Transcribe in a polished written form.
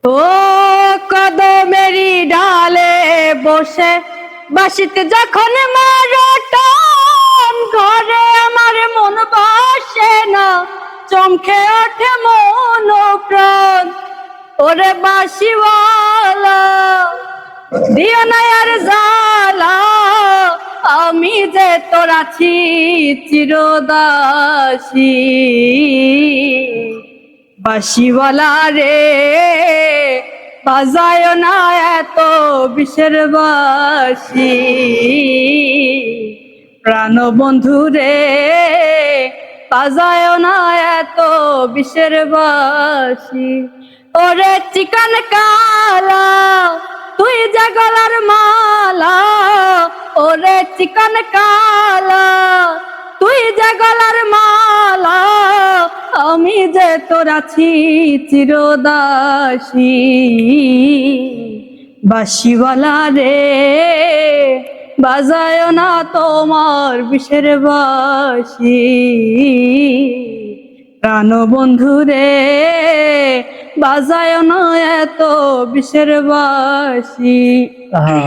ও কদমেরি ডালে বসে বাসিতে যখন মারটান ঘরে আমার মন বসে না, চমকে ওঠে মন প্রাণ। ওরে বাঁশিওয়ালা দিও না আর জ্বালা, আমি যে তোর আছি চিরদাসী। বাঁশিওয়ালা রে বাজায় না এত বিষের বাঁশি, প্রাণ বন্ধু রে বাজায় না এত বিষের বাঁশি। ওরে চিকন কালা তুই যে গলার মালা, ওরে চিকন কালা তুই যে গলার মালা, আমি যে তোর আছি চিরদাসী। বাঁশিওয়ালা রে বাজায় না তোমার বিষের বাঁশি, প্রাণ বন্ধু রে বাজায় না এত বিষের বাঁশি।